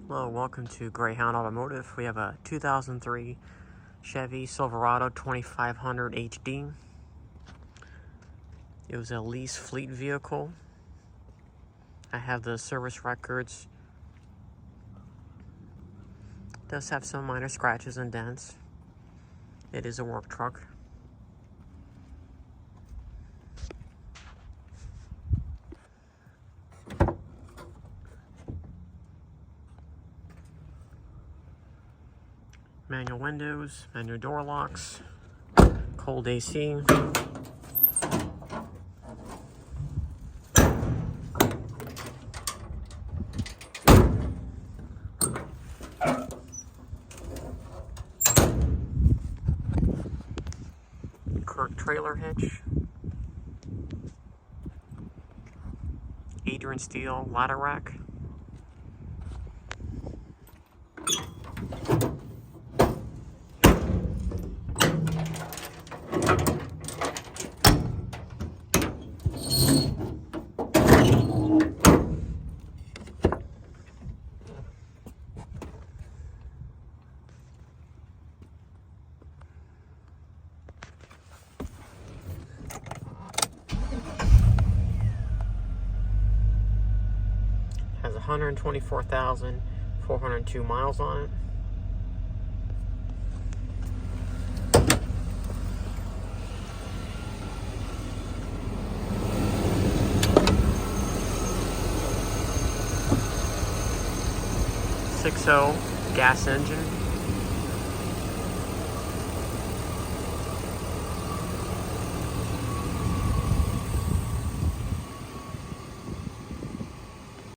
Hello, welcome to Greyhound Automotive. We have a 2003 Chevy Silverado 2500 HD. It was a lease fleet vehicle. I have the service records. It does have some minor scratches and dents. It is a work truck. Manual windows, manual door locks, cold AC. Kirk trailer hitch. Adrain steel ladder rack. Has 124,402 miles on it. .6.0 gas engine.